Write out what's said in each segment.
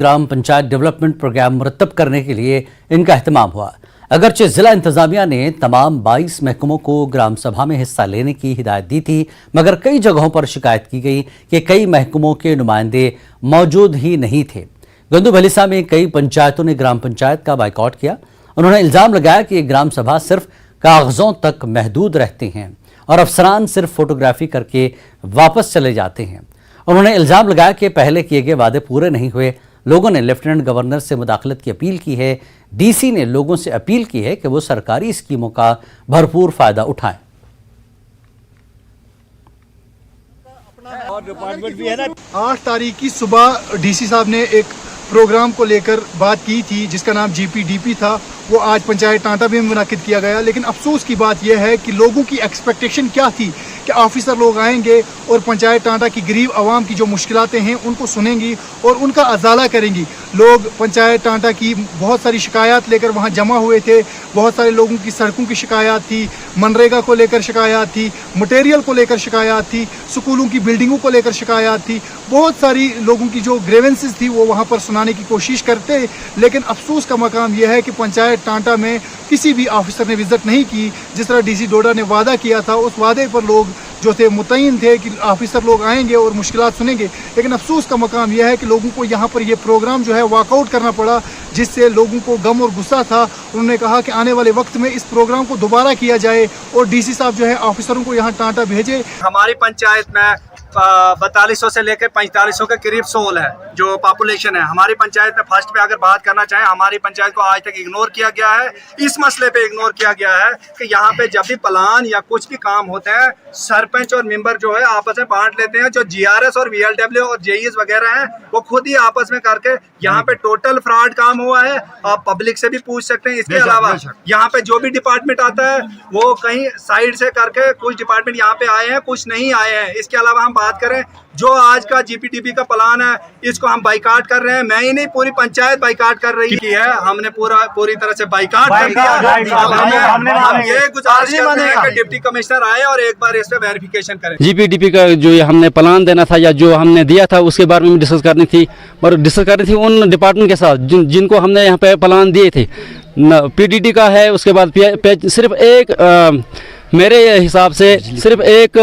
ग्राम panchayat development programme मुरतब करने के लिए इनका अहतमाम हुआ। अगरचे जिला इंतजामिया ने तमाम 22 महकमों को ग्राम सभा में हिस्सा लेने की हिदायत दी थी, मगर कई जगहों पर शिकायत की गई कि कई महकमों के नुमाइंदे मौजूद ही नहीं थे। गंदू भलीसा में कई पंचायतों ने ग्राम पंचायत का बाइकआउट किया। उन्होंने इल्जाम लगाया कि ग्राम सभा सिर्फ कागजों तक महदूद रहते हैं और अफसरान सिर्फ फोटोग्राफी करके वापस चले जाते हैं। उन्होंने इल्जाम लगाया कि पहले किए गए वादे पूरे नहीं हुए। लोगों ने लेफ्टिनेंट गवर्नर से मुदाखलत की अपील की है। डीसी ने लोगों से अपील की है कि वो सरकारी स्कीमों का भरपूर फायदा उठाएं। और डिपार्टमेंट भी है ना। 8 तारीख की सुबह डीसी साहब ने एक प्रोग्राम को लेकर बात की थी जिसका नाम GPDP था। वो आज पंचायत टांटा में मुनाकिद किया गया, लेकिन अफसोस की बात यह है कि लोगों की एक्सपेक्टेशन क्या थी कि ऑफिसर लोग आएंगे और पंचायत टांटा की गरीब आवाम की जो मुश्किलातें हैं उनको सुनेंगी और उनका अजाला करेंगी। लोग पंचायत टांटा की बहुत सारी शिकायत लेकर वहाँ जमा हुए थे। बहुत सारे लोगों की सड़कों की शिकायत थी, मनरेगा को लेकर शिकायत थी, मटेरियल को लेकर शिकायत थी, स्कूलों की बिल्डिंगों को लेकर शिकायत थी। बहुत सारी लोगों की जो ग्रेवेंसेस थी वो वहाँ पर सुनाने की कोशिश करते, लेकिन अफसोस का मकाम यह है कि पंचायत टांटा में किसी भी ऑफिसर ने विजिट नहीं की। जिस तरह डीसी डोडा ने वादा किया था, उस वादे पर लोग जो थे मुतय्यन थे कि ऑफिसर लोग आएंगे और मुश्किलात सुनेंगे, लेकिन अफसोस का मकाम यह है कि लोगों को यहाँ पर यह प्रोग्राम जो है वॉकआउट करना पड़ा, जिससे लोगों को गम और गुस्सा था। उन्होंने कहा कि आने वाले वक्त में इस प्रोग्राम को दोबारा किया जाए और डीसी साहब जो है ऑफिसरों को यहाँ टांटा भेजे। हमारी पंचायत में 4200 से लेकर 4500 के करीब सोल है जो पॉपुलेशन है। हमारी पंचायत में फर्स्ट पे अगर बात करना चाहें, हमारी पंचायत को आज तक इग्नोर किया गया है। इस मसले पे इग्नोर किया गया है कि यहाँ पे जब भी प्लान या कुछ भी काम होते हैं, सरपंच और मेंबर जो है आपस में बांट लेते हैं। जो GRS और VLW और JEs वगैरह हैं वो खुद ही आपस में करके यहाँ पे टोटल फ्रॉड काम हुआ है। आप पब्लिक से भी पूछ सकते हैं। इसके अलावा यहाँ पे जो भी डिपार्टमेंट आता है वो कहीं साइड से करके, कुछ डिपार्टमेंट यहाँ पे आए हैं, कुछ नहीं आए हैं। इसके अलावा हम बात करें, जो आज का GPDP का प्लान है इसको हम बाइकाट कर रहे हैं। मैं ही नहीं, पूरी पंचायत बाइकाट कर रही है। हमने पूरी तरह से बाइकाट कर दिया। हम ये गुजारिश करते हैं कि डिप्टी कमिश्नर आए और एक बार इस पे वेरिफिकेशन करें। GPDP का जो हमने प्लान देना था या जो हमने दिया था उसके बारे में डिस्कस करनी थी, और डिस्कस करनी थी उन डिपार्टमेंट के साथ जिनको हमने यहाँ पे प्लान दिए थे। PDD का है, उसके बाद सिर्फ एक मेरे हिसाब से सिर्फ एक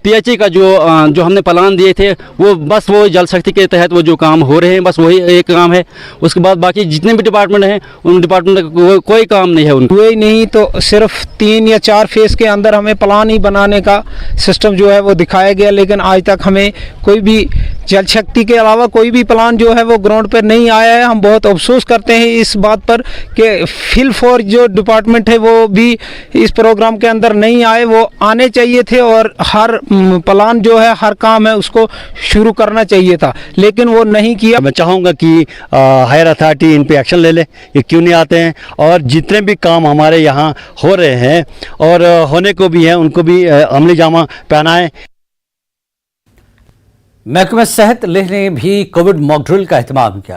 PHE का जो हमने प्लान दिए थे वो बस वो जल शक्ति के तहत वो जो काम हो रहे हैं बस वही एक काम है। उसके बाद बाकी जितने भी डिपार्टमेंट हैं उन डिपार्टमेंट का कोई काम नहीं है। उनको कोई नहीं, तो सिर्फ 3 या 4 फेज़ के अंदर हमें प्लान ही बनाने का सिस्टम जो है वो दिखाया गया, लेकिन आज तक हमें कोई भी जल शक्ति के अलावा कोई भी प्लान जो है वो ग्राउंड पर नहीं आया है। हम बहुत अफसोस करते हैं इस बात पर कि फिल फॉर जो डिपार्टमेंट है वो भी इस प्रोग्राम के अंदर नहीं आए। वो आने चाहिए थे और हर प्लान जो है, हर काम है उसको शुरू करना चाहिए था, लेकिन वो नहीं किया। मैं चाहूँगा कि हायर अथॉरिटी इन पे एक्शन ले ले, ये क्यों नहीं आते हैं, और जितने भी काम हमारे यहाँ हो रहे हैं और होने को भी हैं उनको भी अमली जामा पहनाएं। महकमा सेहत लेह ने भी कोविड मॉक ड्रिल का एहतमाम किया।